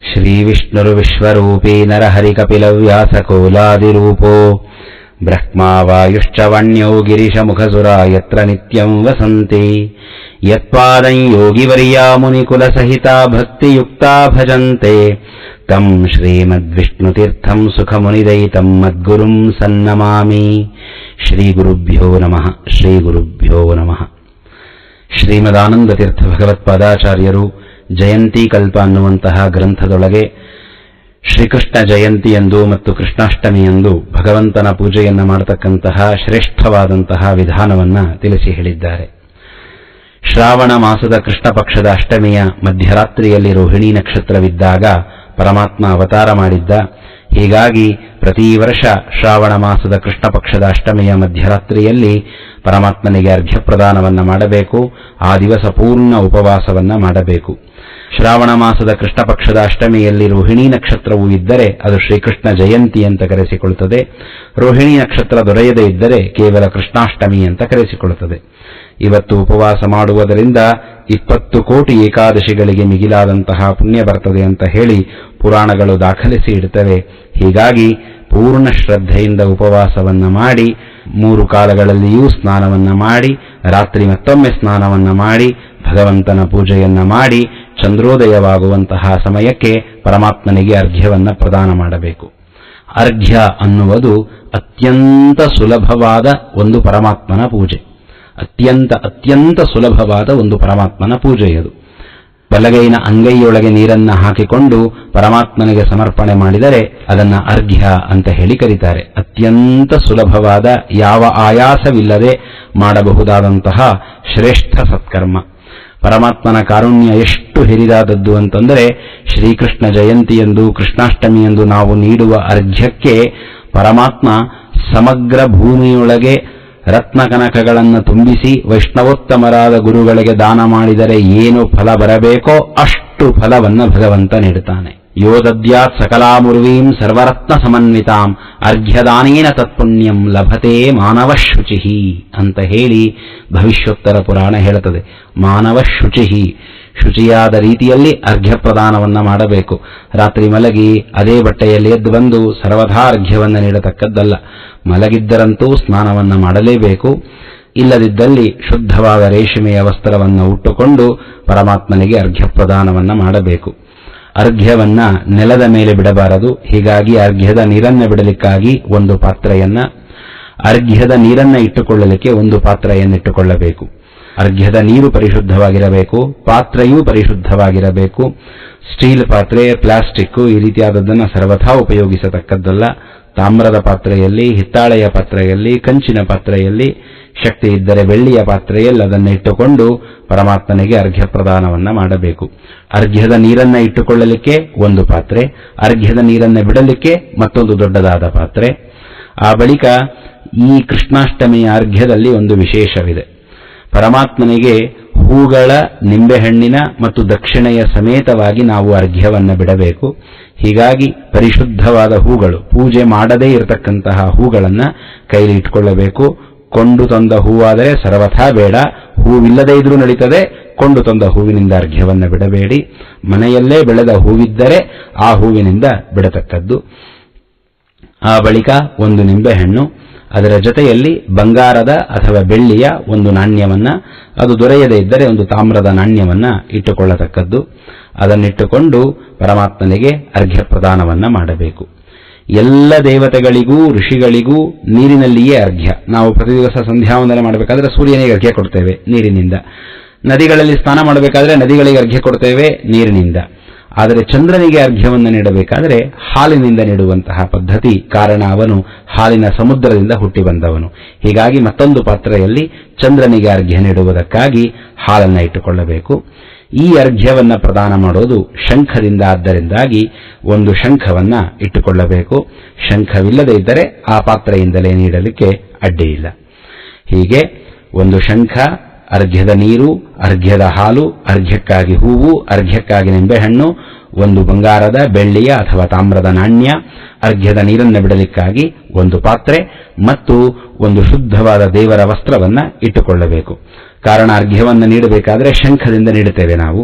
ಶ್ರೀವಿಷ್ಣುರ್ವಿಶ್ವರೂಪೀ ನರಹರಿಕಪಿಲವ್ಯಾಸಕೋಲಾದಿರೂಪೋ ಬ್ರಹ್ಮಾ ವಾಯುಶ್ಚ ವನ್ಯೋ ಗಿರಿಶಮುಖಸುರಾ ಯತ್ರ ನಿತ್ಯಂ ವಸಂತಿ ಯತ್ಪಾದಂ ಯೋಗಿವರ್ಯಾ ಮುನಿಕುಲಸಹಿತಾ ಭಕ್ತಿಯುಕ್ತಾ ಭಜಂತೆ ತಂ ಶ್ರೀಮದ್ವಿಷ್ಣುತೀರ್ಥಂ ಸುಖಮುನಿದಯಿತಂ ಮದ್ಗುರುಂ ಸನ್ನಮಾಮಿ. ಶ್ರೀಗುರುಭ್ಯೋ ನಮಃ. ಶ್ರೀಗುರುಭ್ಯೋ ನಮಃ. ಶ್ರೀಮದಾನಂದತೀರ್ಥ ಭಗವತ್ಪಾದಾಚಾರ್ಯರು ಜಯಂತಿ ಕಲ್ಪ ಅನ್ನುವಂತಹ ಗ್ರಂಥದೊಳಗೆ ಶ್ರೀಕೃಷ್ಣ ಜಯಂತಿಯಂದು ಮತ್ತು ಕೃಷ್ಣಾಷ್ಟಮಿಯಂದು ಭಗವಂತನ ಪೂಜೆಯನ್ನು ಮಾಡತಕ್ಕಂತಹ ಶ್ರೇಷ್ಠವಾದಂತಹ ವಿಧಾನವನ್ನು ತಿಳಿಸಿ ಹೇಳಿದ್ದಾರೆ. ಶ್ರಾವಣ ಮಾಸದ ಕೃಷ್ಣ ಪಕ್ಷದ ಅಷ್ಟಮಿಯ ಮಧ್ಯರಾತ್ರಿಯಲ್ಲಿ ರೋಹಿಣಿ ನಕ್ಷತ್ರವಿದ್ದಾಗ ಪರಮಾತ್ಮ ಅವತಾರ ಮಾಡಿದ್ದ. ಹೀಗಾಗಿ ಪ್ರತಿ ವರ್ಷ ಶ್ರಾವಣ ಮಾಸದ ಕೃಷ್ಣ ಪಕ್ಷದ ಅಷ್ಟಮಿಯ ಮಧ್ಯರಾತ್ರಿಯಲ್ಲಿ ಪರಮಾತ್ಮನಿಗೆ ಅರ್ಘ್ಯ ಪ್ರದಾನವನ್ನು ಮಾಡಬೇಕು. ಆ ದಿವಸ ಪೂರ್ಣ ಉಪವಾಸವನ್ನ ಮಾಡಬೇಕು. ಶ್ರಾವಣ ಮಾಸದ ಕೃಷ್ಣ ಪಕ್ಷದ ಅಷ್ಟಮಿಯಲ್ಲಿ ರೋಹಿಣಿ ನಕ್ಷತ್ರವು ಇದ್ದರೆ ಅದು ಶ್ರೀಕೃಷ್ಣ ಜಯಂತಿ ಅಂತ ಕರೆಸಿಕೊಳ್ಳುತ್ತದೆ. ರೋಹಿಣಿ ನಕ್ಷತ್ರ ದೊರೆಯದೇ ಇದ್ದರೆ ಕೇವಲ ಕೃಷ್ಣಾಷ್ಟಮಿ ಅಂತ ಕರೆಸಿಕೊಳ್ಳುತ್ತದೆ. ಇವತ್ತು ಉಪವಾಸ ಮಾಡುವುದರಿಂದ 20 ಕೋಟಿ ಏಕಾದಶಿಗಳಿಗೆ ಮಿಗಿಲಾದಂತಹ ಪುಣ್ಯ ಬರ್ತದೆ ಅಂತ ಹೇಳಿ ಪುರಾಣಗಳು ದಾಖಲಿಸಿ ಇಡುತ್ತವೆ. ಹೀಗಾಗಿ ಪೂರ್ಣ ಶ್ರದ್ಧೆಯಿಂದ ಉಪವಾಸವನ್ನ ಮಾಡಿ 3 ಕಾಲಗಳಲ್ಲಿಯೂ ಸ್ನಾನವನ್ನ ಮಾಡಿ ರಾತ್ರಿ ಮತ್ತೊಮ್ಮೆ ಸ್ನಾನವನ್ನ ಮಾಡಿ ಭಗವಂತನ ಪೂಜೆಯನ್ನ ಮಾಡಿ ಚಂದ್ರೋದಯವಾಗುವಂತಹ ಸಮಯಕ್ಕೆ ಪರಮಾತ್ಮನಿಗೆ ಅರ್ಘ್ಯವನ್ನ ಪ್ರದಾನ ಮಾಡಬೇಕು. ಅರ್ಘ್ಯ ಅನ್ನುವುದು ಅತ್ಯಂತ ಸುಲಭವಾದ ಒಂದು ಪರಮಾತ್ಮನ ಪೂಜೆ. ಅತ್ಯಂತ ಸುಲಭವಾದ ಒಂದು ಪರಮಾತ್ಮನ ಪೂಜೆಯದು. ಬಲಗೈನ ಅಂಗೈಯೊಳಗೆ ನೀರನ್ನ ಹಾಕಿಕೊಂಡು ಪರಮಾತ್ಮನಿಗೆ ಸಮರ್ಪಣೆ ಮಾಡಿದರೆ ಅದನ್ನ ಅರ್ಘ್ಯ ಅಂತ ಹೇಳಿ ಕರೀತಾರೆ. ಅತ್ಯಂತ ಸುಲಭವಾದ, ಯಾವ ಆಯಾಸವಿಲ್ಲದೆ ಮಾಡಬಹುದಾದಂತಹ ಶ್ರೇಷ್ಠ ಸತ್ಕರ್ಮ. ಪರಮಾತ್ಮನ ಕಾರುಣ್ಯ ಎಷ್ಟು ಹಿರಿದಾದದ್ದು ಅಂತಂದರೆ ಶ್ರೀಕೃಷ್ಣ ಜಯಂತಿಯಂದು ಕೃಷ್ಣಾಷ್ಟಮಿಯಂದು ನಾವು ನೀಡುವ ಅರ್ಘ್ಯಕ್ಕೆ ಪರಮಾತ್ಮ ಸಮಗ್ರ ಭೂಮಿಯೊಳಗೆ ರತ್ನ ಕನಕಗಳನ್ನು ತುಂಬಿಸಿ ವೈಷ್ಣವೋತ್ತಮರಾದ ಗುರುಗಳಿಗೆ ದಾನ ಮಾಡಿದರೆ ಏನು ಫಲ ಬರಬೇಕೋ ಅಷ್ಟು ಫಲವನ್ನು ಭಗವಂತ ನೀಡುತ್ತಾನೆ. ಯೋ ದದ್ಯಾತ್ ಸಕಲಾಮುರ್ವೀಂ ಸರ್ವರತ್ನ ಸಮನ್ವಿತಾಂ ಅರ್ಘ್ಯದಾನೇನ ತತ್ಪುಣ್ಯಂ ಲಭತೆ ಮಾನವ ಶುಚಿಹಿ ಅಂತ ಹೇಳಿ ಭವಿಷ್ಯೋತ್ತರ ಪುರಾಣ ಹೇಳುತ್ತದೆ. ಮಾನವ ಶುಚಿಹಿ, ಶುಚಿಯಾದ ರೀತಿಯಲ್ಲಿ ಅರ್ಘ್ಯ ಪ್ರದಾನವನ್ನ ಮಾಡಬೇಕು. ರಾತ್ರಿ ಮಲಗಿ ಅದೇ ಬಟ್ಟೆಯಲ್ಲಿ ಎದ್ದು ಬಂದು ಸರ್ವಥಾ ಅರ್ಘ್ಯವನ್ನು ನೀಡತಕ್ಕದ್ದಲ್ಲ. ಮಲಗಿದ್ದರಂತೂ ಸ್ನಾನವನ್ನ ಮಾಡಲೇಬೇಕು. ಇಲ್ಲದಿದ್ದಲ್ಲಿ ಶುದ್ಧವಾದ ರೇಷ್ಮೆಯ ವಸ್ತ್ರವನ್ನು ಉಟ್ಟುಕೊಂಡು ಪರಮಾತ್ಮನಿಗೆ ಅರ್ಘ್ಯ ಪ್ರದಾನವನ್ನ ಮಾಡಬೇಕು. ಅರ್ಘ್ಯವನ್ನ ನೆಲದ ಮೇಲೆ ಬಿಡಬಾರದು. ಹೀಗಾಗಿ ಅರ್ಘ್ಯದ ನೀರನ್ನ ಬಿಡಲಿಕ್ಕಾಗಿ ಒಂದು ಪಾತ್ರೆಯನ್ನ, ಅರ್ಘ್ಯದ ನೀರನ್ನ ಇಟ್ಟುಕೊಳ್ಳಲಿಕ್ಕೆ ಒಂದು ಪಾತ್ರೆಯನ್ನಿಟ್ಟುಕೊಳ್ಳಬೇಕು. ಅರ್ಘ್ಯದ ನೀರು ಪರಿಶುದ್ಧವಾಗಿರಬೇಕು, ಪಾತ್ರೆಯೂ ಪರಿಶುದ್ಧವಾಗಿರಬೇಕು. ಸ್ಟೀಲ್ ಪಾತ್ರೆ, ಪ್ಲಾಸ್ಟಿಕ್ ಈ ರೀತಿಯಾದದ್ದನ್ನು ಸರ್ವಥಾ ಉಪಯೋಗಿಸತಕ್ಕದ್ದಲ್ಲ. ತಾಮ್ರದ ಪಾತ್ರೆಯಲ್ಲಿ, ಹಿತ್ತಾಳೆಯ ಪಾತ್ರೆಯಲ್ಲಿ, ಕಂಚಿನ ಪಾತ್ರೆಯಲ್ಲಿ, ಶಕ್ತಿ ಇದ್ದರೆ ಬೆಳ್ಳಿಯ ಪಾತ್ರೆಯಲ್ಲಿ ಅದನ್ನು ಇಟ್ಟುಕೊಂಡು ಪರಮಾತ್ಮನಿಗೆ ಅರ್ಘ್ಯ ಪ್ರದಾನವನ್ನ ಮಾಡಬೇಕು. ಅರ್ಘ್ಯದ ನೀರನ್ನ ಇಟ್ಟುಕೊಳ್ಳಲಿಕ್ಕೆ ಒಂದು ಪಾತ್ರೆ, ಅರ್ಘ್ಯದ ನೀರನ್ನ ಬಿಡಲಿಕ್ಕೆ ಮತ್ತೊಂದು ದೊಡ್ಡದಾದ ಪಾತ್ರೆ. ಆ ಬಳಿಕ ಈ ಕೃಷ್ಣಾಷ್ಟಮಿಯ ಅರ್ಘ್ಯದಲ್ಲಿ ಒಂದು ವಿಶೇಷವಿದೆ. ಪರಮಾತ್ಮನಿಗೆ ಹೂಗಳ, ನಿಂಬೆಹಣ್ಣಿನ ಮತ್ತು ದಕ್ಷಿಣೆಯ ಸಮೇತವಾಗಿ ನಾವು ಅರ್ಘ್ಯವನ್ನ ಬಿಡಬೇಕು. ಹೀಗಾಗಿ ಪರಿಶುದ್ಧವಾದ ಹೂಗಳು, ಪೂಜೆ ಮಾಡದೇ ಇರತಕ್ಕಂತಹ ಹೂಗಳನ್ನ ಕೈಲಿ ಇಟ್ಕೊಳ್ಳಬೇಕು. ಕೊಂಡು ತಂದ ಹೂವಾದರೆ ಸರ್ವಥಾ ಬೇಡ. ಹೂವಿಲ್ಲದೇ ಇದ್ರೂ ನಡೀತದೆ, ಕೊಂಡು ತಂದ ಹೂವಿನಿಂದ ಅರ್ಘ್ಯವನ್ನ ಬಿಡಬೇಡಿ. ಮನೆಯಲ್ಲೇ ಬೆಳೆದ ಹೂವಿದ್ದರೆ ಆ ಹೂವಿನಿಂದ ಬಿಡತಕ್ಕದ್ದು. ಆ ಬಳಿಕ ಒಂದು ನಿಂಬೆಹಣ್ಣು, ಅದರ ಜೊತೆಯಲ್ಲಿ ಬಂಗಾರದ ಅಥವಾ ಬೆಳ್ಳಿಯ ಒಂದು ನಾಣ್ಯವನ್ನ, ಅದು ದೊರೆಯದೇ ಇದ್ದರೆ ಒಂದು ತಾಮ್ರದ ನಾಣ್ಯವನ್ನ ಇಟ್ಟುಕೊಳ್ಳತಕ್ಕದ್ದು. ಅದನ್ನಿಟ್ಟುಕೊಂಡು ಪರಮಾತ್ಮನಿಗೆ ಅರ್ಘ್ಯ ಪ್ರದಾನವನ್ನ ಮಾಡಬೇಕು. ಎಲ್ಲ ದೇವತೆಗಳಿಗೂ ಋಷಿಗಳಿಗೂ ನೀರಿನಲ್ಲಿಯೇ ಅರ್ಘ್ಯ. ನಾವು ಪ್ರತಿ ದಿವಸ ಸಂಧ್ಯಾವಂದನೆ ಮಾಡಬೇಕಾದ್ರೆ ಸೂರ್ಯನಿಗೆ ಅರ್ಘ್ಯ ಕೊಡ್ತೇವೆ ನೀರಿನಿಂದ. ನದಿಗಳಲ್ಲಿ ಸ್ನಾನ ಮಾಡಬೇಕಾದ್ರೆ ನದಿಗಳಿಗೆ ಅರ್ಘ್ಯ ಕೊಡ್ತೇವೆ ನೀರಿನಿಂದ. ಆದರೆ ಚಂದ್ರನಿಗೆ ಅರ್ಘ್ಯವನ್ನು ನೀಡಬೇಕಾದರೆ ಹಾಲಿನಿಂದ ನೀಡುವಂತಹ ಪದ್ಧತಿ. ಕಾರಣ ಅವನು ಹಾಲಿನ ಸಮುದ್ರದಿಂದ ಹುಟ್ಟಿ ಬಂದವನು. ಹೀಗಾಗಿ ಮತ್ತೊಂದು ಪಾತ್ರೆಯಲ್ಲಿ ಚಂದ್ರನಿಗೆ ಅರ್ಘ್ಯ ನೀಡುವುದಕ್ಕಾಗಿ ಹಾಲನ್ನು ಇಟ್ಟುಕೊಳ್ಳಬೇಕು. ಈ ಅರ್ಘ್ಯವನ್ನ ಪ್ರದಾನ ಮಾಡೋದು ಶಂಖದಿಂದ. ಆದ್ದರಿಂದಾಗಿ ಒಂದು ಶಂಖವನ್ನ ಇಟ್ಟುಕೊಳ್ಳಬೇಕು. ಶಂಖವಿಲ್ಲದೆ ಇದ್ದರೆ ಆ ಪಾತ್ರೆಯಿಂದಲೇ ನೀಡಲಿಕ್ಕೆ ಅಡ್ಡಿಯಿಲ್ಲ. ಹೀಗೆ ಒಂದು ಶಂಖ, ಅರ್ಘ್ಯದ ನೀರು, ಅರ್ಘ್ಯದ ಹಾಲು, ಅರ್ಘ್ಯಕ್ಕಾಗಿ ಹೂವು, ಅರ್ಘ್ಯಕ್ಕಾಗಿ ನಿಂಬೆಹಣ್ಣು, ಒಂದು ಬಂಗಾರದ, ಬೆಳ್ಳಿಯ ಅಥವಾ ತಾಮ್ರದ ನಾಣ್ಯ, ಅರ್ಘ್ಯದ ನೀರನ್ನು ಬಿಡಲಿಕ್ಕಾಗಿ ಒಂದು ಪಾತ್ರೆ ಮತ್ತು ಒಂದು ಶುದ್ಧವಾದ ದೇವರ ವಸ್ತ್ರವನ್ನ ಇಟ್ಟುಕೊಳ್ಳಬೇಕು. ಕಾರಣ ಅರ್ಘ್ಯವನ್ನು ನೀಡಬೇಕಾದ್ರೆ ಶಂಖದಿಂದ ನೀಡುತ್ತೇವೆ ನಾವು.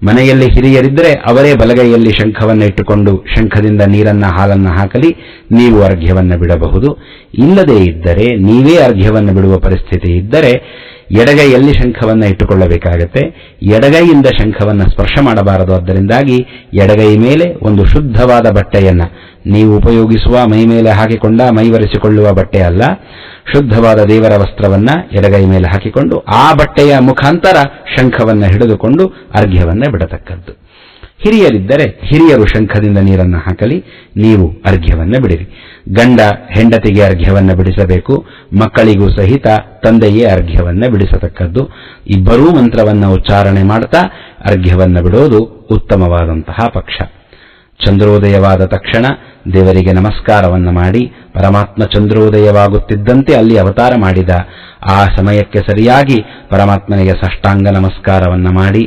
ಮನೆಯಲ್ಲಿ ಹಿರಿಯರಿದ್ದರೆ ಅವರೇ ಬಲಗೈಯಲ್ಲಿ ಶಂಖವನ್ನು ಇಟ್ಟುಕೊಂಡು ಶಂಖದಿಂದ ನೀರನ್ನ ಹಾಲನ್ನು ಹಾಕಲಿ, ನೀವು ಅರ್ಘ್ಯವನ್ನು ಬಿಡಬಹುದು. ಇಲ್ಲದೇ ಇದ್ದರೆ, ನೀವೇ ಅರ್ಘ್ಯವನ್ನು ಬಿಡುವ ಪರಿಸ್ಥಿತಿ ಇದ್ದರೆ ಎಡಗೈಯಲ್ಲಿ ಶಂಖವನ್ನು ಇಟ್ಟುಕೊಳ್ಳಬೇಕಾಗತ್ತೆ. ಎಡಗೈಯಿಂದ ಶಂಖವನ್ನು ಸ್ಪರ್ಶ ಮಾಡಬಾರದು. ಅದರಿಂದಾಗಿ ಎಡಗೈ ಮೇಲೆ ಒಂದು ಶುದ್ಧವಾದ ಬಟ್ಟೆಯನ್ನ, ನೀವು ಉಪಯೋಗಿಸುವ ಮೈ ಮೇಲೆ ಹಾಕಿಕೊಂಡ ಮೈವರೆಸಿಕೊಳ್ಳುವ ಬಟ್ಟೆ ಅಲ್ಲ, ಶುದ್ಧವಾದ ದೇವರ ವಸ್ತ್ರವನ್ನ ಎಡಗೈ ಮೇಲೆ ಹಾಕಿಕೊಂಡು ಆ ಬಟ್ಟೆಯ ಮುಖಾಂತರ ಶಂಖವನ್ನು ಹಿಡಿದುಕೊಂಡು ಅರ್ಘ್ಯವನ್ನು ಬಿಡತಕ್ಕದ್ದು. ಹಿರಿಯರಿದ್ದರೆ ಹಿರಿಯರು ಶಂಖದಿಂದ ನೀರನ್ನು ಹಾಕಲಿ, ನೀವು ಅರ್ಘ್ಯವನ್ನು ಬಿಡಿರಿ. ಗಂಡ ಹೆಂಡತಿಗೆ ಅರ್ಘ್ಯವನ್ನು ಬಿಡಿಸಬೇಕು, ಮಕ್ಕಳಿಗೂ ಸಹಿತ ತಂದೆಯೇ ಅರ್ಘ್ಯವನ್ನು ಬಿಡಿಸತಕ್ಕದ್ದು. ಇಬ್ಬರೂ ಮಂತ್ರವನ್ನು ಉಚ್ಚಾರಣೆ ಮಾಡ್ತಾ ಅರ್ಘ್ಯವನ್ನು ಬಿಡೋದು ಉತ್ತಮವಾದಂತಹ ಪಕ್ಷ. ಚಂದ್ರೋದಯವಾದ ತಕ್ಷಣ ದೇವರಿಗೆ ನಮಸ್ಕಾರವನ್ನು ಮಾಡಿ, ಪರಮಾತ್ಮ ಚಂದ್ರೋದಯವಾಗುತ್ತಿದ್ದಂತೆ ಅಲ್ಲಿ ಅವತಾರ ಮಾಡಿದ ಆ ಸಮಯಕ್ಕೆ ಸರಿಯಾಗಿ ಪರಮಾತ್ಮನಿಗೆ ಸಾಷ್ಟಾಂಗ ನಮಸ್ಕಾರವನ್ನು ಮಾಡಿ,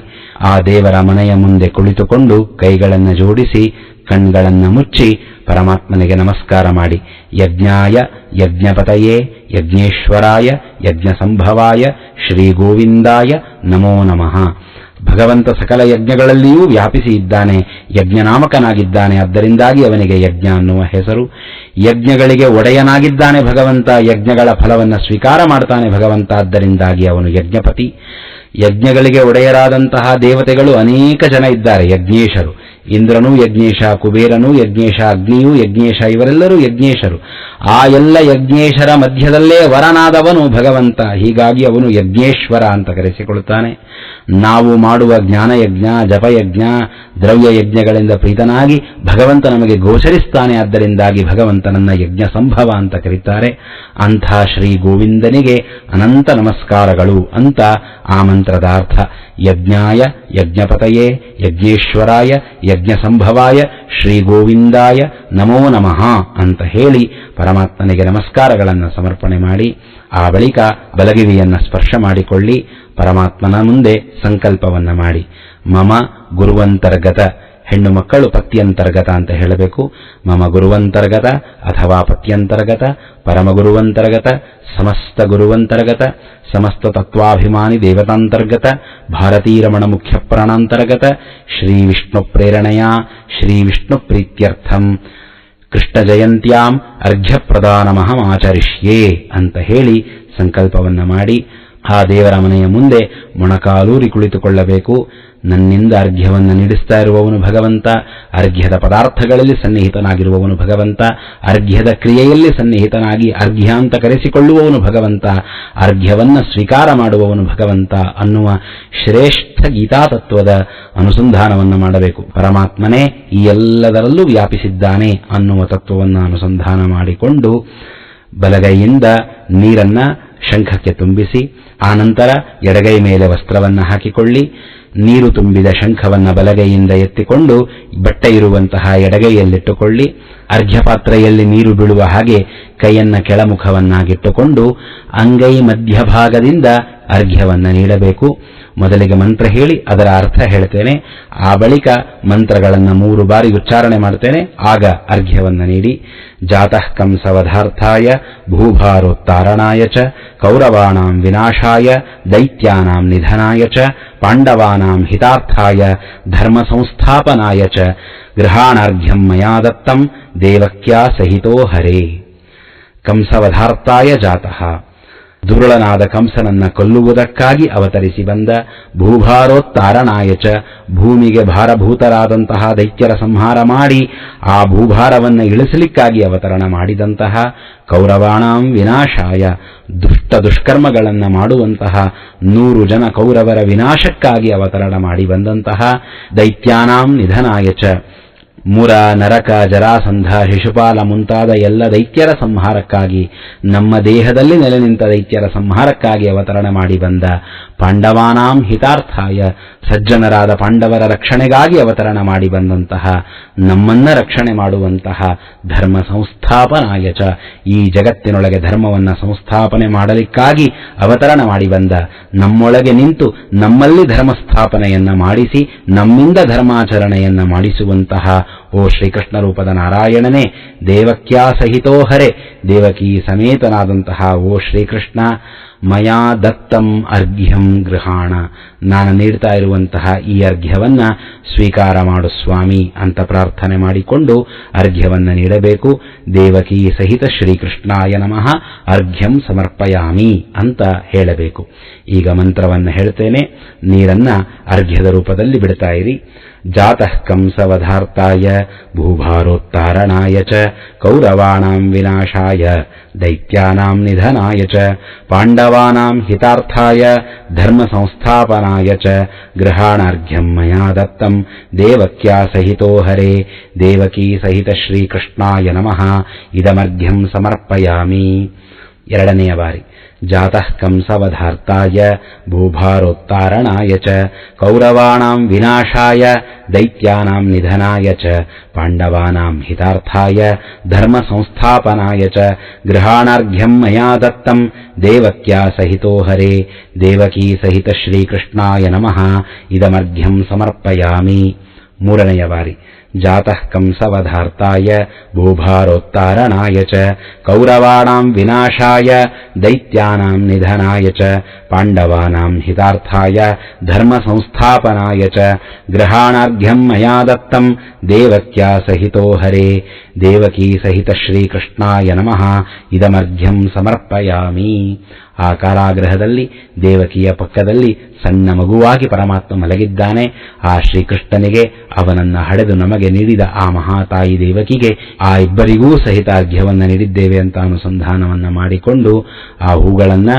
ಆ ದೇವರ ಮನೆಯ ಮುಂದೆ ಕುಳಿತುಕೊಂಡು ಕೈಗಳನ್ನು ಜೋಡಿಸಿ ಕಣ್ಗಳನ್ನು ಮುಚ್ಚಿ ಪರಮಾತ್ಮನಿಗೆ ನಮಸ್ಕಾರ ಮಾಡಿ, ಯಜ್ಞಾಯ ಯಜ್ಞಪತಯೇ ಯಜ್ಞೇಶ್ವರಾಯ ಯಜ್ಞ ಸಂಭವಾಯ ಶ್ರೀ ಗೋವಿಂದಾಯ ನಮೋ ನಮಃ. ಭಗವಂತ ಸಕಲ ಯಜ್ಞಗಳಲ್ಲಿಯೂ ವ್ಯಾಪಿಸಿ ಇದ್ದಾನೆ, ಯಜ್ಞನಾಮಕನಾಗಿದ್ದಾನೆ. ಆದ್ದರಿಂದಾಗಿ ಅವನಿಗೆ ಯಜ್ಞ ಅನ್ನುವ ಹೆಸರು. ಯಜ್ಞಗಳಿಗೆ ಒಡೆಯನಾಗಿದ್ದಾನೆ ಭಗವಂತ, ಯಜ್ಞಗಳ ಫಲವನ್ನು ಸ್ವೀಕಾರ ಮಾಡ್ತಾನೆ ಭಗವಂತ. ಆದ್ದರಿಂದಾಗಿ ಅವನು ಯಜ್ಞಪತಿ. ಯಜ್ಞಗಳಿಗೆ ಒಡೆಯರಾದಂತಹ ದೇವತೆಗಳು ಅನೇಕ ಜನ ಇದ್ದಾರೆ, ಯಜ್ಞೇಶರು. ಇಂದ್ರನೂ ಯಜ್ಞೇಶ, ಕುಬೇರನೂ ಯಜ್ಞೇಶ, ಅಗ್ನಿಯೂ ಯಜ್ಞೇಶ, ಇವರೆಲ್ಲರೂ ಯಜ್ಞೇಶರು. ಆ ಎಲ್ಲ ಯಜ್ಞೇಶರ ಮಧ್ಯದಲ್ಲೇ ವರನಾದವನು ಭಗವಂತ. ಹೀಗಾಗಿ ಅವನು ಯಜ್ಞೇಶ್ವರ ಅಂತ ಕರೆಸಿಕೊಳ್ಳುತ್ತಾನೆ. ನಾವು ಮಾಡುವ ಜ್ಞಾನಯಜ್ಞ, ಜಪಯಜ್ಞ, ದ್ರವ್ಯ ಯಜ್ಞಗಳಿಂದ ಪ್ರೀತನಾಗಿ ಭಗವಂತ ನಮಗೆ ಗೋಚರಿಸ್ತಾನೆ. ಆದ್ದರಿಂದಾಗಿ ಭಗವಂತನನ್ನ ಯಜ್ಞ ಸಂಭವ ಅಂತ ಕರೀತಾರೆ. ಅಂಥ ಶ್ರೀ ಗೋವಿಂದನಿಗೆ ಅನಂತ ನಮಸ್ಕಾರಗಳು ಅಂತ ಆ ಮಂತ್ರದ ಅರ್ಥ. ಯಜ್ಞಾಯ ಯಜ್ಞಪತಯೇ ಯಜ್ಞೇಶ್ವರಾಯ ಯಜ್ಞ ಸಂಭವಾಯ ಶ್ರೀ ಗೋವಿಂದಾಯ ನಮೋ ನಮಃ ಅಂತ ಹೇಳಿ ಪರಮಾತ್ಮನಿಗೆ ನಮಸ್ಕಾರಗಳನ್ನು ಸಮರ್ಪಣೆ ಮಾಡಿ, ಆ ಬಳಿಕ ಬಲಗಿವಿಯನ್ನು ಸ್ಪರ್ಶ ಮಾಡಿಕೊಳ್ಳಿ. ಪರಮಾತ್ಮನ ಮುಂದೆ ಸಂಕಲ್ಪವನ್ನ ಮಾಡಿ, ಮಮ ಗುರುವಂತರ್ಗತ, ಹೆಣ್ಣು ಮಕ್ಕಳು ಪತ್ಯಂತರ್ಗತ ಅಂತ ಹೇಳಬೇಕು. ಮಮ ಗುರುವಂತರ್ಗತ ಅಥವಾ ಪತ್ಯಂತರ್ಗತ, ಪರಮಗುರುವಂತರ್ಗತ, ಸಮಸ್ತ ಗುರುವಂತರ್ಗತ, ಸಮಸ್ತ ತತ್ವಾಭಿಮಾನಿ ದೇವತಾಂತರ್ಗತ, ಭಾರತೀರಮಣ ಮುಖ್ಯ ಪ್ರಾಣಾಂತರ್ಗತ, ಶ್ರೀ ವಿಷ್ಣು ಪ್ರೇರಣೆಯ ಶ್ರೀ ವಿಷ್ಣು ಪ್ರೀತ್ಯರ್ಥಂ ಕೃಷ್ಣ ಜಯಂತ್ಯಾಂ ಅರ್ಘ್ಯ ಪ್ರದಾನಮಹಮಾಚರಿಷ್ಯೇ ಅಂತ ಹೇಳಿ ಸಂಕಲ್ಪವನ್ನ ಮಾಡಿ ಆ ದೇವರ ಮನೆಯ ಮುಂದೆ ಮೊಣಕಾಲೂರಿ ಕುಳಿತುಕೊಳ್ಳಬೇಕು. ನನ್ನಿಂದ ಅರ್ಘ್ಯವನ್ನು ನೀಡಿಸ್ತಾ ಇರುವವನು ಭಗವಂತ, ಅರ್ಘ್ಯದ ಪದಾರ್ಥಗಳಲ್ಲಿ ಸನ್ನಿಹಿತನಾಗಿರುವವನು ಭಗವಂತ, ಅರ್ಘ್ಯದ ಕ್ರಿಯೆಯಲ್ಲಿ ಸನ್ನಿಹಿತನಾಗಿ ಅರ್ಘ್ಯ ಅಂತ ಕರೆಸಿಕೊಳ್ಳುವವನು ಭಗವಂತ, ಅರ್ಘ್ಯವನ್ನ ಸ್ವೀಕಾರ ಮಾಡುವವನು ಭಗವಂತ ಅನ್ನುವ ಶ್ರೇಷ್ಠ ಗೀತಾತತ್ವದ ಅನುಸಂಧಾನವನ್ನು ಮಾಡಬೇಕು. ಪರಮಾತ್ಮನೇ ಈ ಎಲ್ಲದರಲ್ಲೂ ವ್ಯಾಪಿಸಿದ್ದಾನೆ ಅನ್ನುವ ತತ್ವವನ್ನು ಅನುಸಂಧಾನ ಮಾಡಿಕೊಂಡು ಬಲಗೈಯಿಂದ ನೀರನ್ನ ಶಂಖಕ್ಕೆ ತುಂಬಿಸಿ, ಆನಂತರ ಎಡಗೈ ಮೇಲೆ ವಸ್ತ್ರವನ್ನು ಹಾಕಿಕೊಳ್ಳಿ. ನೀರು ತುಂಬಿದ ಶಂಖವನ್ನು ಬಲಗೈಯಿಂದ ಎತ್ತಿಕೊಂಡು ಬಟ್ಟೆ ಇರುವಂತಹ ಎಡಗೈಯಲ್ಲಿಟ್ಟುಕೊಳ್ಳಿ. ಅರ್ಘ್ಯಪಾತ್ರೆಯಲ್ಲಿ ನೀರು ಬೀಳುವ ಹಾಗೆ ಕೈಯನ್ನ ಕೆಳಮುಖವನ್ನಾಗಿಟ್ಟುಕೊಂಡು ಅಂಗೈ ಮಧ್ಯಭಾಗದಿಂದ ಅರ್ಘ್ಯವನ್ನು ನೀಡಬೇಕು. ಮೊದಲಿಗೆ ಮಂತ್ರ ಹೇಳಿ ಅದರ ಅರ್ಥ ಹೇಳ್ತೇನೆ, ಆ ಬಳಿಕ ಮಂತ್ರಗಳನ್ನು 3 ಬಾರಿ ಉಚ್ಚಾರಣೆ ಮಾಡ್ತೇನೆ, ಆಗ ಅರ್ಘ್ಯವನ್ನು ನೀಡಿ. ಜಾತಃ ಕಂಸವಧಾರ್ಥಾಯ ಭೂಭಾರೋತ್ತಾರಣಾಯ ಚ ಕೌರವಾಣಾಂ ವಿನಾಶಾಯ ದೈತ್ಯಾನಾಂ ನಿಧನಾಯ ಚ ಪಾಂಡವಾನಾಂ ಹಿತಾರ್ಥಾಯ ಧರ್ಮ ಸಂಸ್ಥಾಪನಾಯ ಚ ಗೃಹಾಣಾರ್ಘ್ಯಂ ಮಯಾ ದತ್ತಂ ದೇವಕ್ಯಾ ಸಹಿತೋ ಹರೇ. ಕಂಸವಧಾರ್ಥಾಯ ಜಾತಃ, ದುರುಳನಾದ ಕಂಸನನ್ನ ಕೊಲ್ಲುವುದಕ್ಕಾಗಿ ಅವತರಿಸಿ ಬಂದ. ಭೂಭಾರೋತ್ತಾರಣಾಯ ಚ, ಭೂಮಿಗೆ ಭಾರಭೂತರಾದಂತಹ ದೈತ್ಯರ ಸಂಹಾರ ಮಾಡಿ ಆ ಭೂಭಾರವನ್ನು ಇಳಿಸಲಿಕ್ಕಾಗಿ ಅವತರಣ ಮಾಡಿದಂತಹ. ಕೌರವಾಣಾಂ ವಿನಾಶಾಯ, ದುಷ್ಕರ್ಮಗಳನ್ನು ಮಾಡುವಂತಹ 100 ಜನ ಕೌರವರ ವಿನಾಶಕ್ಕಾಗಿ ಅವತರಣ ಮಾಡಿ ಬಂದಂತಹ. ದೈತ್ಯಾನಾಂ ನಿಧನಾಯ ಚ, ಮುರ ನರಕ ಜರಾಸಂಧ ಶಿಶುಪಾಲ ಮುಂತಾದ ಎಲ್ಲ ದೈತ್ಯರ ಸಂಹಾರಕ್ಕಾಗಿ, ನಮ್ಮ ದೇಹದಲ್ಲಿ ನೆಲೆ ನಿಂತ ದೈತ್ಯರ ಸಂಹಾರಕ್ಕಾಗಿ ಅವತರಣ ಮಾಡಿ ಬಂದ. ಪಾಂಡವಾನಾಂ ಹಿತಾರ್ಥಾಯ, ಸಜ್ಜನರಾದ ಪಾಂಡವರ ರಕ್ಷಣೆಗಾಗಿ ಅವತರಣ ಮಾಡಿ ಬಂದಂತಹ, ನಮ್ಮನ್ನ ರಕ್ಷಣೆ ಮಾಡುವಂತಹ. ಧರ್ಮ ಸಂಸ್ಥಾಪನಾಯ ಚ, ಈ ಜಗತ್ತಿನೊಳಗೆ ಧರ್ಮವನ್ನು ಸಂಸ್ಥಾಪನೆ ಮಾಡಲಿಕ್ಕಾಗಿ ಅವತರಣ ಮಾಡಿ ಬಂದ. ನಮ್ಮೊಳಗೆ ನಿಂತು ನಮ್ಮಲ್ಲಿ ಧರ್ಮ ಸ್ಥಾಪನೆಯನ್ನ ಮಾಡಿಸಿ ನಮ್ಮಿಂದ ಧರ್ಮಾಚರಣೆಯನ್ನ ಮಾಡಿಸುವಂತಹ ಓ ಶ್ರೀಕೃಷ್ಣ ರೂಪದ ನಾರಾಯಣನೇ, ದೇವಕ್ಯಾ ಸಹಿತೋ ಹರೆ, ದೇವಕಿ ಸಮೇತನಾದಂತಹ ಓ ಶ್ರೀಕೃಷ್ಣ, ಮಯಾ ದತ್ತಂ ಅರ್ಘ್ಯಂ ಗೃಹಾಣ, ನಾನು ನೀಡ್ತಾ ಇರುವಂತಹ ಈ ಅರ್ಘ್ಯವನ್ನ ಸ್ವೀಕಾರ ಮಾಡು ಸ್ವಾಮಿ ಅಂತ ಪ್ರಾರ್ಥನೆ ಮಾಡಿಕೊಂಡು ಅರ್ಘ್ಯವನ್ನ ನೀಡಬೇಕು. ದೇವಕಿ ಸಹಿತ ಶ್ರೀಕೃಷ್ಣಾಯ ನಮಃ ಅರ್ಘ್ಯಂ ಸಮರ್ಪಯಾಮಿ ಅಂತ ಹೇಳಬೇಕು. ಈಗ ಮಂತ್ರವನ್ನ ಹೇಳ್ತೇನೆ, ನೀರನ್ನ ಅರ್ಘ್ಯದ ರೂಪದಲ್ಲಿ ಬಿಡ್ತಾ ಇರಿ. ಜಾತಃ ಕಂಸವಧಾರ್ತಾಯ ಭೂಭಾರೋತ್ತಾರಣಾಯ ಚ ಕೌರವಾಣಾಂ ವಿನಾಶಾಯ ದೈತ್ಯಾನಾಂ ನಿಧನಾಯ ಚ ಪಾಂಡವಾನಾಂ ಹಿತಾರ್ಥಾಯ ಧರ್ಮ ಸಂಸ್ಥಾಪನಾಯ ಚ ಗೃಹಾಣಾರ್ಘ್ಯಂ ಮಯಾ ದತ್ತಂ ದೇವಕ್ಯಾ ಸಹಿತೋ ಹರೇ ದೇವಕೀ ಸಹಿತ ಶ್ರೀಕೃಷ್ಣಾಯ ನಮಃ ಇದಮರ್ಘ್ಯಂ ಸಮರ್ಪಯಾಮಿ. ಎರಡನೆಯ ಬಾರಿ. ಜಾತಃ ಕಂಸವಧಾರ್ತಾಯ ಭೂಭಾರೋತ್ತಾರಣಾಯ ಚ ಕೌರವಾಣಾಂ ವಿನಾಶಾಯ ದೈತ್ಯಾನಾಂ ನಿಧನಾಯ ಚ ಪಾಂಡವಾನಾಂ ಹಿತಾರ್ಥಾಯ ಧರ್ಮ ಸಂಸ್ಥಾಪನಾಯ ಚ ಗೃಹಾಣಾರ್ಘ್ಯಂ ಮಯಾ ದತ್ತಂ ದೇವಕ್ಯಾ ಸಹಿತೋ ಹರೇ ದೇವಕೀ ಸಹಿತ ಶ್ರೀಕೃಷ್ಣಾಯ ನಮಃ ಇದಮರ್ಘ್ಯಂ ಸಮರ್ಪಯಾಮಿ. ಮೂರನೆಯ ಬಾರಿ. ಜಾತಃ ಕಂಸವಧಾರ್ತಾಯ ಭೂಭಾರೋತ್ತಾರಣಾಯ ಚ ಕೌರವಾಣಾಂ ವಿನಾಶಾಯ ದೈತ್ಯಾನಾಂ ನಿಧನಾಯ ಚ ಪಾಂಡವಾನಾಂ ಹಿತಾರ್ಥಾಯ ಧರ್ಮ ಸಂಸ್ಥಾಪನಾಯ ಚ ಗೃಹಾಣಾರ್ಘ್ಯಂ ಮಯಾ ದತ್ತಂ ದೇವಕ್ಯಾ ಸಹಿತೋ ಹರೇ ದೇವಕೀ ಸಹಿತ ಶ್ರೀಕೃಷ್ಣಾಯ ನಮಃ ಇದಮರ್ಘ್ಯಂ ಸಮರ್ಪಯಾಮಿ. ಆ ಕಾರಾಗೃಹದಲ್ಲಿ ದೇವಕಿಯ ಪಕ್ಕದಲ್ಲಿ ಸಣ್ಣ ಮಗುವಾಗಿ ಪರಮಾತ್ಮ ಮಲಗಿದ್ದಾನೆ. ಆ ಶ್ರೀಕೃಷ್ಣನಿಗೆ ಅವನನ್ನ ಹಡೆದು ನಮಗೆ ನೀಡಿದ ಆ ಮಹಾತಾಯಿ ದೇವಕಿಗೆ ಆ ಇಬ್ಬರಿಗೂ ಸಹಿತ ಅರ್ಘ್ಯವನ್ನ ನೀಡಿದ್ದೇವೆ ಅಂತ ಅನುಸಂಧಾನವನ್ನ ಮಾಡಿಕೊಂಡು ಆ ಹೂಗಳನ್ನ,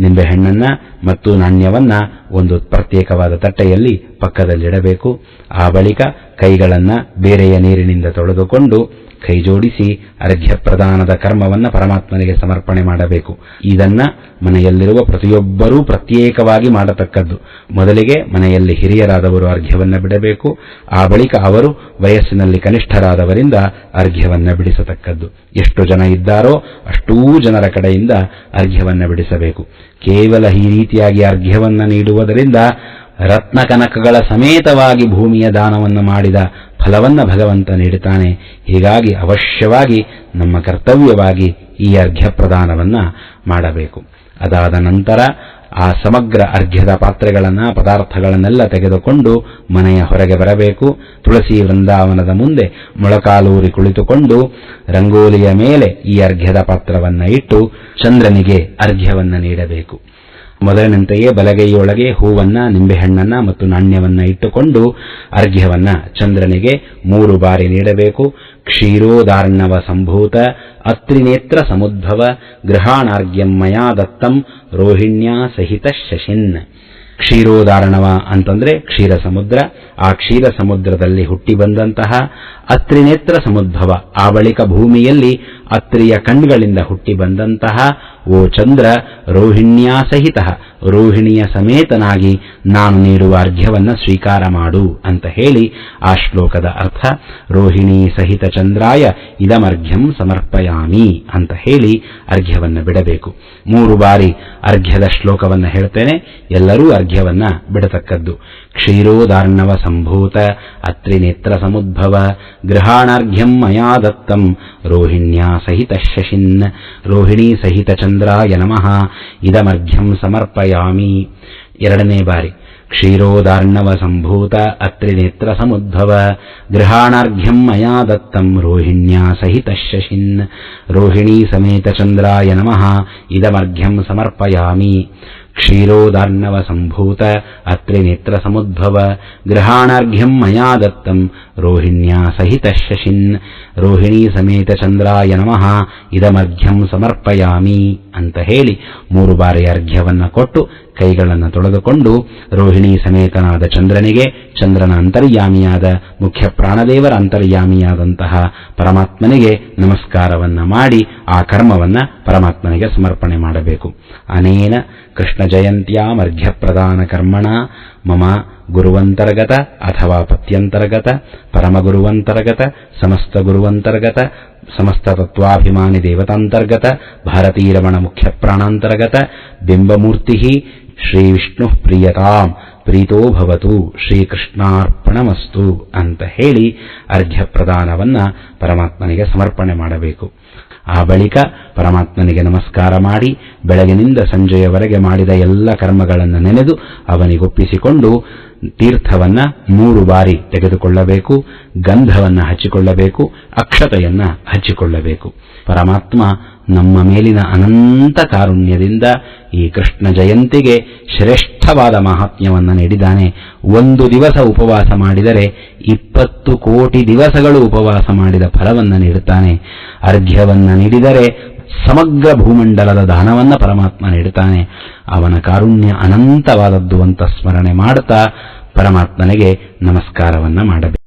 ನಿಂಬೆಹಣ್ಣನ್ನ ಮತ್ತು ನಾಣ್ಯವನ್ನ ಒಂದು ಪ್ರತ್ಯೇಕವಾದ ತಟ್ಟೆಯಲ್ಲಿ ಪಕ್ಕದಲ್ಲಿಡಬೇಕು. ಆ ಬಳಿಕ ಕೈಗಳನ್ನ ಬೇರೆಯ ನೀರಿನಿಂದ ತೊಳೆದುಕೊಂಡು ಕೈ ಜೋಡಿಸಿ ಅರ್ಘ್ಯ ಪ್ರದಾನದ ಕರ್ಮವನ್ನ ಪರಮಾತ್ಮನಿಗೆ ಸಮರ್ಪಣೆ ಮಾಡಬೇಕು. ಇದನ್ನ ಮನೆಯಲ್ಲಿರುವ ಪ್ರತಿಯೊಬ್ಬರೂ ಪ್ರತ್ಯೇಕವಾಗಿ ಮಾಡತಕ್ಕದ್ದು. ಮೊದಲಿಗೆ ಮನೆಯಲ್ಲಿ ಹಿರಿಯರಾದವರು ಅರ್ಘ್ಯವನ್ನ ಬಿಡಬೇಕು. ಆ ಬಳಿಕ ಅವರು ವಯಸ್ಸಿನಲ್ಲಿ ಕನಿಷ್ಠರಾದವರಿಂದ ಅರ್ಘ್ಯವನ್ನ ಬಿಡಿಸತಕ್ಕದ್ದು. ಎಷ್ಟು ಜನ ಇದ್ದಾರೋ ಅಷ್ಟೂ ಜನರ ಕಡೆಯಿಂದ ಅರ್ಘ್ಯವನ್ನ ಬಿಡಿಸಬೇಕು. ಕೇವಲ ಈ ರೀತಿಯಾಗಿ ಅರ್ಘ್ಯವನ್ನ ನೀಡುವುದರಿಂದ ರತ್ನ ಕನಕಗಳ ಸಮೇತವಾಗಿ ಭೂಮಿಯ ದಾನವನ್ನು ಮಾಡಿದ ಫಲವನ್ನ ಭಗವಂತ ನೀಡುತ್ತಾನೆ. ಹೀಗಾಗಿ ಅವಶ್ಯವಾಗಿ ನಮ್ಮ ಕರ್ತವ್ಯವಾಗಿ ಈ ಅರ್ಘ್ಯ ಪ್ರದಾನವನ್ನ ಮಾಡಬೇಕು. ಅದಾದ ನಂತರ ಆ ಸಮಗ್ರ ಅರ್ಘ್ಯದ ಪಾತ್ರೆಗಳನ್ನ, ಪದಾರ್ಥಗಳನ್ನೆಲ್ಲ ತೆಗೆದುಕೊಂಡು ಮನೆಯ ಹೊರಗೆ ಬರಬೇಕು. ತುಳಸಿ ವೃಂದಾವನದ ಮುಂದೆ ಮೊಳಕಾಲೂರಿ ಕುಳಿತುಕೊಂಡು ರಂಗೋಲಿಯ ಮೇಲೆ ಈ ಅರ್ಘ್ಯದ ಪಾತ್ರವನ್ನ ಇಟ್ಟು ಚಂದ್ರನಿಗೆ ಅರ್ಘ್ಯವನ್ನ ನೀಡಬೇಕು. ಮೊದಲಿನಂತೆಯೇ ಬಲಗೈಯೊಳಗೆ ಹೂವನ್ನ, ನಿಂಬೆಹಣ್ಣನ್ನ ಮತ್ತು ನಾಣ್ಯವನ್ನ ಇಟ್ಟುಕೊಂಡು ಅರ್ಘ್ಯವನ್ನ ಚಂದ್ರನಿಗೆ 3 ಬಾರಿ ನೀಡಬೇಕು. ಕ್ಷೀರೋದಾರ್ಣವ ಸಂಭೂತ ಅತ್ರಿನೇತ್ರ ಸಮುದ್ಭವ ಗೃಹಾಣಾರ್ಘ್ಯಂ ಮಯಾ ದತ್ತಂ ರೋಹಿಣ್ಯಾ ಸಹಿತ ಶಶಿನ್. ಕ್ಷೀರೋದಾರ್ಣವ ಅಂತಂದ್ರೆ ಕ್ಷೀರ ಸಮುದ್ರ. ಆ ಕ್ಷೀರ ಸಮುದ್ರದಲ್ಲಿ ಹುಟ್ಟಿ ಬಂದಂತಹ ಅತ್ರಿನೇತ್ರ ಸಮುದ್ಭವ, ಆ ಬಳಿಕ ಭೂಮಿಯಲ್ಲಿ ಅತ್ರಿಯ ಕಣ್ಗಳಿಂದ ಹುಟ್ಟಿ ಬಂದಂತಹ ಓ ಚಂದ್ರ, ರೋಹಿಣ್ಯಾ ಸಹಿತ, ರೋಹಿಣಿಯ ಸಮೇತನಾಗಿ ನಾನು ನೀಡುವ ಅರ್ಘ್ಯವನ್ನ ಸ್ವೀಕಾರ ಮಾಡು ಅಂತ ಹೇಳಿ ಆ ಶ್ಲೋಕದ ಅರ್ಥ ರೋಹಿಣಿ ಸಹಿತ ಚಂದ್ರಾಯ ಇದಮರ್ಘ್ಯಂ ಸಮರ್ಪಯಾಮಿ ಅಂತ ಹೇಳಿ ಅರ್ಘ್ಯವನ್ನ ಬಿಡಬೇಕು. 3 ಬಾರಿ ಅರ್ಘ್ಯದ ಶ್ಲೋಕವನ್ನ ಹೇಳ್ತೇನೆ, ಎಲ್ಲರೂ ಅರ್ಘ್ಯವನ್ನ ಬಿಡತಕ್ಕದ್ದು. ಕ್ಷೀರೋದಾರ್ಣವ ಸಂಭೂತ ಅತ್ರಿನೇತ್ರ ಸಮುದ್ಭವ ಗೃಹಾಣಾರ್ಘ್ಯಂ ಮಯಾ ದತ್ತಂ ರೋಹಿಣ್ಯಾ ಸಹಿತ ಶಶಿನ್. ರೋಹಿಣಿ ಸಹಿತ ಚಂದ್ರಾಯ ನಮಃ ಇದಮರ್ಘ್ಯಂ ಸಮರ್ಪಯಾಮಿ. 2ನೇ ಬಾರಿ. ಕ್ಷೀರೋದಾರ್ಣವ ಸಂಭೂತ ಅತ್ರಿನೇತ್ರ ಸಮುದ್ಭವ ಗೃಹಾಣಾರ್ಘ್ಯಂ ಮಯಾ ದತ್ತಂ ರೋಹಿಣ್ಯಾ ಸಹಿತ ಶಶಿನ್. ರೋಹಿಣಿ ಸಮೇತ ಚಂದ್ರಾಯ ನಮಃ ಇದಮರ್ಘ್ಯಂ ಸಮರ್ಪಯಾಮಿ. ಕ್ಷೀರೋದಾರ್ಣವ ಸಂಭೂತ ಅತ್ರಿನೇತ್ರ ಸಮುದ್ಭವ ಗೃಹಾಣಾರ್ಘ್ಯಂ ಮಯಾ ದತ್ತಂ ರೋಹಿಣ್ಯಾ ಸಹಿತ ಶಶಿನ್. ರೋಹಿಣಿ ಸಮೇತ ಚಂದ್ರಾಯ ನಮಃ ಇದಮರ್ಘ್ಯಂ ಸಮರ್ಪಯಾಮಿ ಅಂತ ಹೇಳಿ 3 ಬಾರಿ ಅರ್ಘ್ಯವನ್ನ ಕೊಟ್ಟು ಕೈಗಳನ್ನು ತೊಳೆದುಕೊಂಡು ರೋಹಿಣಿ ಸಮೇತನಾದ ಚಂದ್ರನಿಗೆ, ಚಂದ್ರನ ಅಂತರ್ಯಾಮಿಯಾದ ಮುಖ್ಯ ಪ್ರಾಣದೇವರ ಅಂತರ್ಯಾಮಿಯಾದಂತಹ ಪರಮಾತ್ಮನಿಗೆ ನಮಸ್ಕಾರವನ್ನ ಮಾಡಿ ಆ ಕರ್ಮವನ್ನ ಪರಮಾತ್ಮನಿಗೆ ಸಮರ್ಪಣೆ ಮಾಡಬೇಕು. ಅನೇನ ಕೃಷ್ಣ ಜಯಂತ್ಯಾಮರ್ಘ್ಯ ಪ್ರದಾನ ಕರ್ಮಣ ಮಮ ಗುರುವಂತರ್ಗತ ಅಥವಾ ಪತ್ಯಂತರ್ಗತ ಪರಮಗುರುವಂತರ್ಗತ ಸಮಸ್ತ ಗುರುವಂತರ್ಗತ ಸಮಸ್ತ ತತ್ವಾಭಿಮಾನಿ ದೇವತಾಂತರ್ಗತ ಭಾರತೀರಮಣ ಮುಖ್ಯ ಪ್ರಾಣಾಂತರ್ಗತ ಬಿಂಬಮೂರ್ತಿ ಶ್ರೀ ವಿಷ್ಣು ಪ್ರಿಯತಾಂ ಪ್ರೀತೋ ಭವತು ಶ್ರೀಕೃಷ್ಣಾರ್ಪಣಮಸ್ತು ಅಂತ ಹೇಳಿ ಅರ್ಘ್ಯ ಪ್ರದಾನವನ್ನ ಪರಮಾತ್ಮನಿಗೆ ಸಮರ್ಪಣೆ ಮಾಡಬೇಕು. ಆ ಬಳಿಕ ಪರಮಾತ್ಮನಿಗೆ ನಮಸ್ಕಾರ ಮಾಡಿ ಬೆಳಗಿನಿಂದ ಸಂಜೆಯವರೆಗೆ ಮಾಡಿದ ಎಲ್ಲ ಕರ್ಮಗಳನ್ನು ನೆನೆದು ಅವನಿಗೊಪ್ಪಿಸಿಕೊಂಡು ತೀರ್ಥವನ್ನ 3 ಬಾರಿ ತೆಗೆದುಕೊಳ್ಳಬೇಕು, ಗಂಧವನ್ನ ಹಚ್ಚಿಕೊಳ್ಳಬೇಕು, ಅಕ್ಷತೆಯನ್ನ ಹಚ್ಚಿಕೊಳ್ಳಬೇಕು. ಪರಮಾತ್ಮ ನಮ್ಮ ಮೇಲಿನ ಅನಂತ ಕಾರುಣ್ಯದಿಂದ ಈ ಕೃಷ್ಣ ಜಯಂತಿಗೆ ಶ್ರೇಷ್ಠವಾದ ಮಹಾತ್ಮ್ಯವನ್ನು ನೀಡಿದ್ದಾನೆ. 1 ದಿವಸ ಉಪವಾಸ ಮಾಡಿದರೆ 20 ಕೋಟಿ ದಿವಸಗಳು ಉಪವಾಸ ಮಾಡಿದ ಫಲವನ್ನು ನೀಡುತ್ತಾನೆ. ಅರ್ಘ್ಯವನ್ನ ನೀಡಿದರೆ ಸಮಗ್ರ ಭೂಮಂಡಲದ ದಾನವನ್ನ ಪರಮಾತ್ಮ ನೀಡುತ್ತಾನೆ. ಅವನ ಕಾರುಣ್ಯ ಅನಂತವಾದದ್ದು ಅಂತ ಸ್ಮರಣೆ ಮಾಡುತ್ತಾ ಪರಮಾತ್ಮನಿಗೆ ನಮಸ್ಕಾರವನ್ನ ಮಾಡಬೇಕು.